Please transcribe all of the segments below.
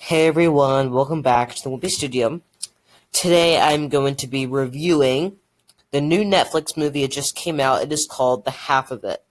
Hey everyone, welcome back to the Wimpy Studio. Today I'm going to be reviewing the new Netflix movie that just came out. It is called The Half of It.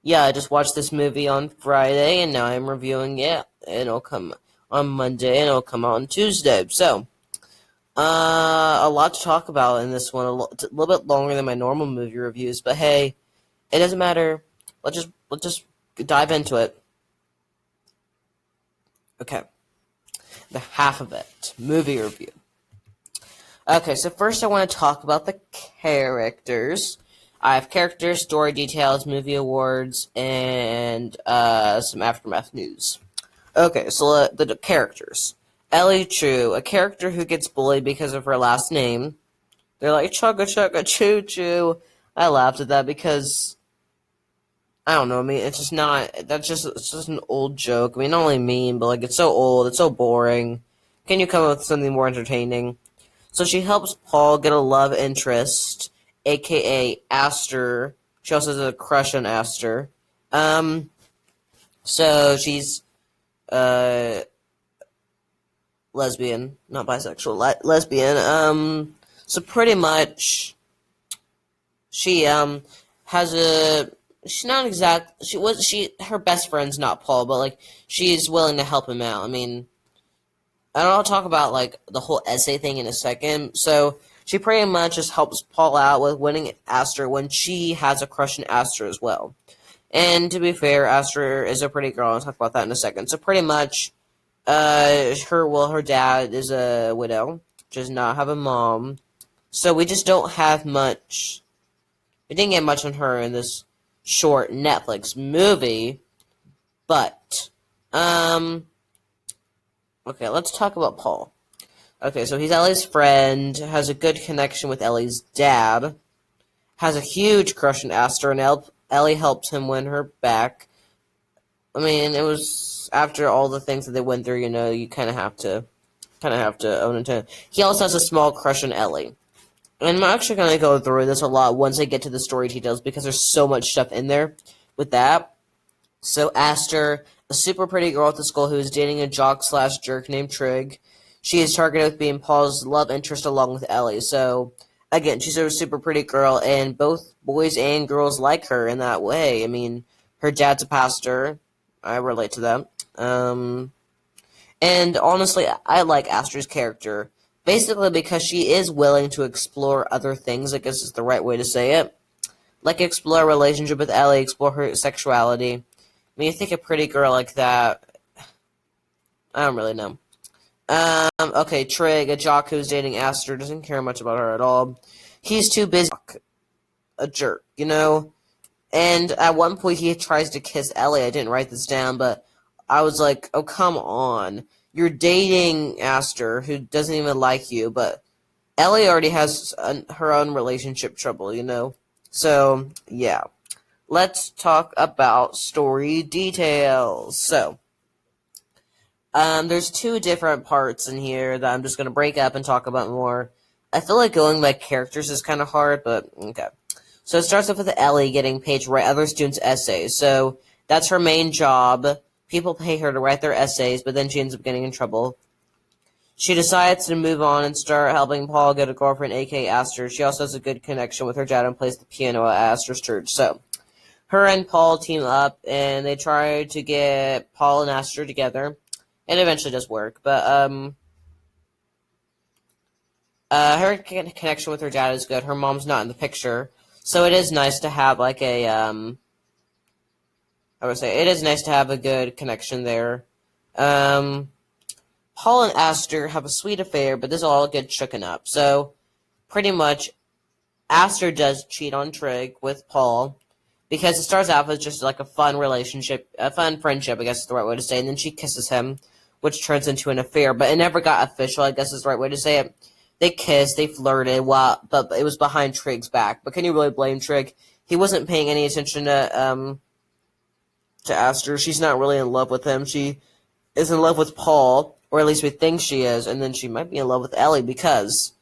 Yeah, I just watched this movie on Friday and now I'm reviewing it. And it'll come on Monday and it'll come out on Tuesday. A lot to talk about in this one. It's a little bit longer than my normal movie reviews, but hey, it doesn't matter. Let's just dive into it. Okay. The Half of It movie review. Okay, so first I want to talk about the characters. I have characters, story details, movie awards, and some aftermath news. Okay, so the characters. Ellie Chu, a character who gets bullied because of her last name. They're like, chugga chugga choo choo. I laughed at that because I don't know. I mean, it's just an old joke. I mean, not only mean, but like it's so old, it's so boring. Can you come up with something more entertaining? So she helps Paul get a love interest, aka Aster. She also has a crush on Aster. So she's lesbian, not bisexual, lesbian. So pretty much she has a she's not exact she her best friend's not Paul, but like she's willing to help him out. I mean, and I'll talk about like the whole essay thing in a second. So she pretty much just helps Paul out with winning Aster when she has a crush on Aster as well. And to be fair, Aster is a pretty girl. I'll talk about that in a second. So pretty much, her dad is a widow, does not have a mom. So we just don't have much. We didn't get much on her in this short Netflix movie, but okay, let's talk about Paul. Okay, so he's Ellie's friend, has a good connection with Ellie's dad, has a huge crush on Aster, and Ellie helps him win her back. I mean, it was after all the things that they went through, you kind of have to own it. He also has a small crush on Ellie. And I'm actually going to go through this a lot once I get to the story details because there's so much stuff in there with that. So Aster, a super pretty girl at the school who is dating a jock/jerk named Trig. She is targeted with being Paul's love interest along with Ellie. So, again, she's a super pretty girl, and both boys and girls like her in that way. I mean, her dad's a pastor. I relate to that. And honestly, I like Aster's character. Basically because she is willing to explore other things, I guess is the right way to say it. Like explore a relationship with Ellie, explore her sexuality. I mean, you think a pretty girl like that, I don't really know. Okay, Trig, a jock who's dating Aster, doesn't care much about her at all. He's too busy, a jerk, And at one point he tries to kiss Ellie. I didn't write this down, but I was like, oh, come on. You're dating Aster, who doesn't even like you, but Ellie already has her own relationship trouble, So, yeah. Let's talk about story details. So, there's two different parts in here that I'm just going to break up and talk about more. I feel like going by characters is kind of hard, but okay. So it starts off with Ellie getting paid to write other students' essays. So that's her main job. People pay her to write their essays, but then she ends up getting in trouble. She decides to move on and start helping Paul get a girlfriend, a.k.a. Aster. She also has a good connection with her dad and plays the piano at Aster's church. So her and Paul team up, and they try to get Paul and Aster together. It eventually does work, but her connection with her dad is good. Her mom's not in the picture, so it is nice to have like a I would say it is nice to have a good connection there. Paul and Aster have a sweet affair, but this all gets shooken up. So pretty much, Aster does cheat on Trig with Paul because it starts out as just like a fun relationship, a fun friendship, I guess is the right way to say it, and then she kisses him, which turns into an affair, but it never got official, I guess is the right way to say it. They kissed, they flirted, but it was behind Trig's back. But can you really blame Trig? He wasn't paying any attention to Aster. She's not really in love with him. She is in love with Paul, or at least we think she is, and then she might be in love with Ellie because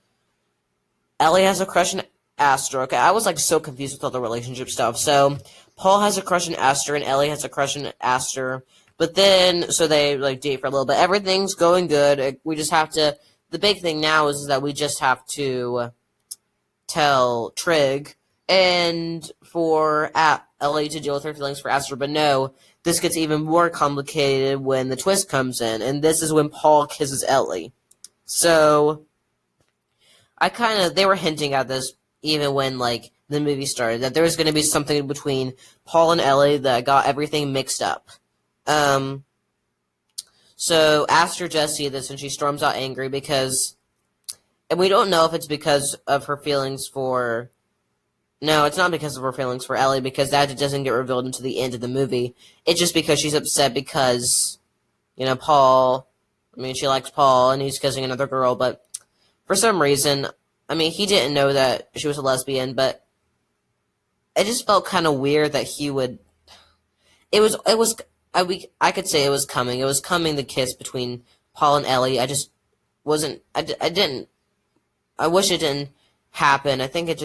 Ellie has a crush on Aster. Okay, I was like so confused with all the relationship stuff. So Paul has a crush on Aster, and Ellie has a crush on Aster. But then, so they like date for a little bit. Everything's going good. We just have to. The big thing now is that we just have to tell Trig and for Ellie to deal with her feelings for Aster. But no, this gets even more complicated when the twist comes in, and this is when Paul kisses Ellie. So they were hinting at this even when like the movie started, that there was going to be something between Paul and Ellie that got everything mixed up. So Aster just sees this and she storms out angry because, and we don't know if it's because of her feelings for. No, it's not because of her feelings for Ellie, because that doesn't get revealed until the end of the movie. It's just because she's upset because, Paul. I mean, she likes Paul and he's kissing another girl, but for some reason, I mean, he didn't know that she was a lesbian, but it just felt kind of weird that he would. I could say it was coming. It was coming, the kiss between Paul and Ellie. I just wasn't. I didn't. I wish it didn't happen. I think it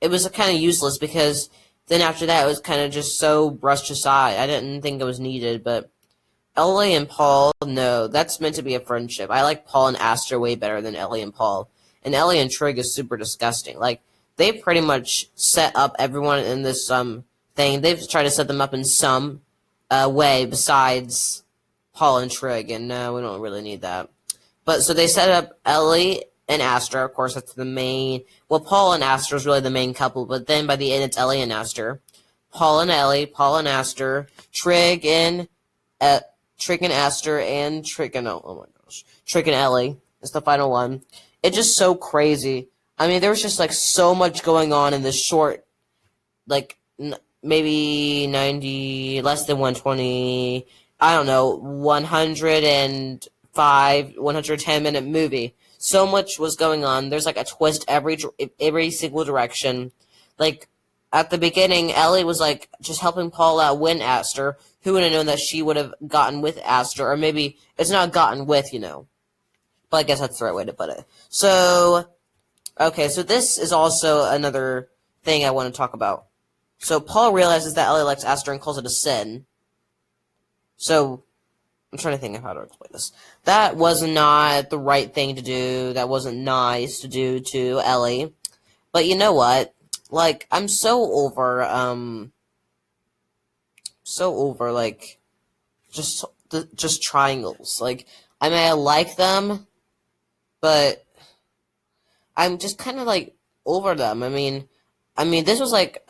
was kind of useless because then after that it was kind of just so brushed aside. I didn't think it was needed, but Ellie and Paul, no, that's meant to be a friendship. I like Paul and Aster way better than Ellie and Paul. And Ellie and Trig is super disgusting. Like, they pretty much set up everyone in this thing. They've tried to set them up in some way besides Paul and Trig, and no, we don't really need that. But so they set up Ellie and Aster. Of course, that's the main. Well, Paul and Aster is really the main couple, but then by the end, it's Ellie and Aster. Paul and Ellie, Paul and Aster, Trig and Aster, and Trig and Ellie is the final one. It's just so crazy. I mean, there was just like so much going on in this short, like maybe 90, less than 120, I don't know, 110-minute movie. So much was going on. There's like a twist every single direction. Like, at the beginning, Ellie was like just helping Paul out win Aster. Who would have known that she would have gotten with Aster? Or maybe it's not gotten with, But I guess that's the right way to put it. So, okay, so this is also another thing I want to talk about. So Paul realizes that Ellie likes Aster and calls it a sin. So, I'm trying to think of how to explain this. That was not the right thing to do. That wasn't nice to do to Ellie. But you know what? Like, I'm so over, like, just triangles. Like, I mean, I like them, but I'm just kind of, like, over them. I mean, this was a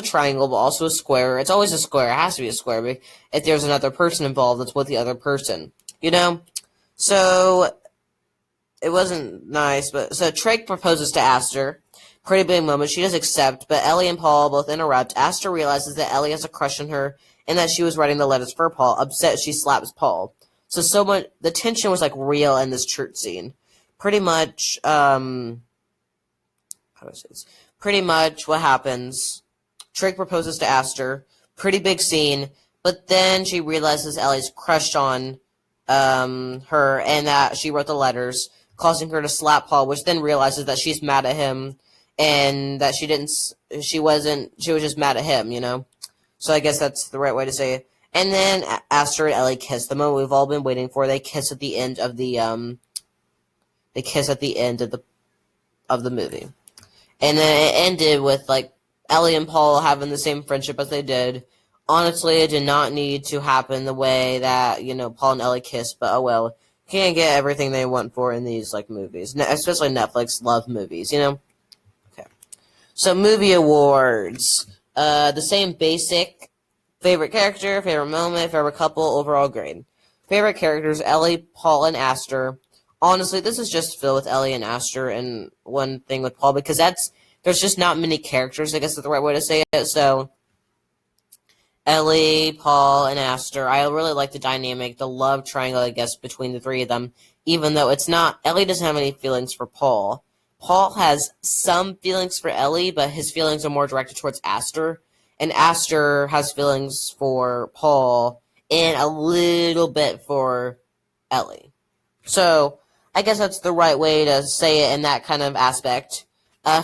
triangle, but also a square. It's always a square. It has to be a square. But if there's another person involved, it's with the other person. So, it wasn't nice. But so Trig proposes to Aster. Pretty big moment. She does accept, but Ellie and Paul both interrupt. Aster realizes that Ellie has a crush on her and that she was writing the letters for Paul. Upset, she slaps Paul. So much, the tension was like real in this church scene. Pretty much, how do I say this? Pretty much what happens. Trig proposes to Aster. Pretty big scene. But then she realizes Ellie's crushed on her and that she wrote the letters, causing her to slap Paul, which then realizes that she's mad at him and that she was just mad at him, So I guess that's the right way to say it. And then Aster and Ellie kiss, the moment we've all been waiting for. They kiss at the end of the movie. And then it ended with, like, Ellie and Paul having the same friendship as they did. Honestly, it did not need to happen the way that, Paul and Ellie kissed, but oh well. Can't get everything they want for in these, like, movies. Especially Netflix love movies, Okay. So, movie awards. The same basic. Favorite character, favorite moment, favorite couple, overall grade. Favorite characters, Ellie, Paul, and Aster. Honestly, this is just filled with Ellie and Aster and one thing with Paul, because there's just not many characters, I guess is the right way to say it. So, Ellie, Paul, and Aster. I really like the dynamic, the love triangle, I guess, between the three of them, even though it's not, Ellie doesn't have any feelings for Paul. Paul has some feelings for Ellie, but his feelings are more directed towards Aster. And Aster has feelings for Paul and a little bit for Ellie. So, I guess that's the right way to say it in that kind of aspect.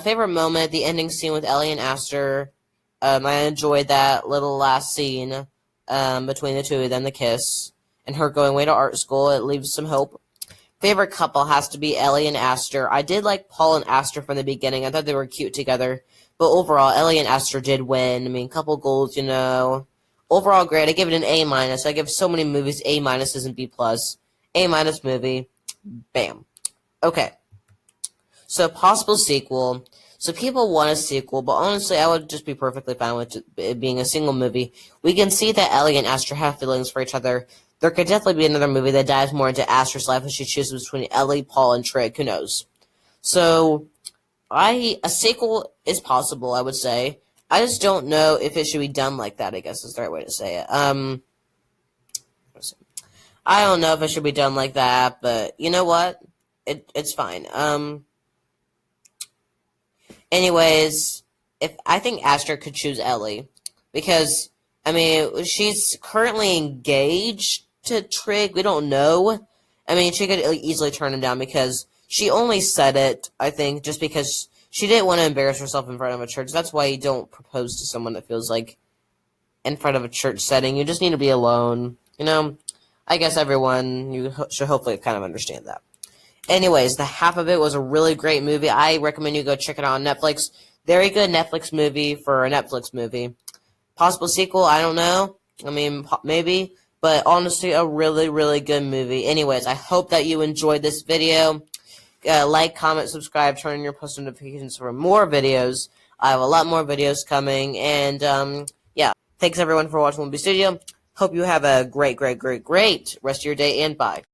Favorite moment, the ending scene with Ellie and Aster. I enjoyed that little last scene. between the two of them, the kiss, and her going away to art school. It leaves some hope. Favorite couple has to be Ellie and Aster. I did like Paul and Aster from the beginning. I thought they were cute together. But overall, Ellie and Aster did win. I mean, couple goals, you know. Overall grade, I give it an A-. I give so many movies A- and B+. A- movie. Bam. Okay. So, possible sequel. So, people want a sequel, but honestly, I would just be perfectly fine with it being a single movie. We can see that Ellie and Aster have feelings for each other. There could definitely be another movie that dives more into Aster's life as she chooses between Ellie, Paul, and Trig. Who knows? So, a sequel is possible, I would say. I just don't know if it should be done like that, I guess is the right way to say it. I don't know if it should be done like that, but you know what? It's fine. Anyways, if I think Aster could choose Ellie, because I mean she's currently engaged to Trig. We don't know. I mean she could easily turn him down because she only said it, I think, just because she didn't want to embarrass herself in front of a church. That's why you don't propose to someone that feels like in front of a church setting. You just need to be alone. You know, I guess everyone should hopefully kind of understand that. Anyways, the half of it was a really great movie. I recommend you go check it out on Netflix. Very good Netflix movie for a Netflix movie. Possible sequel, I don't know. I mean, maybe. But honestly, a really, really good movie. Anyways, I hope that you enjoyed this video. Like, comment, subscribe, turn on your post notifications for more videos. I have a lot more videos coming. And, yeah. Thanks, everyone, for watching Will Be Studio. Hope you have a great, great, great, great rest of your day, and bye.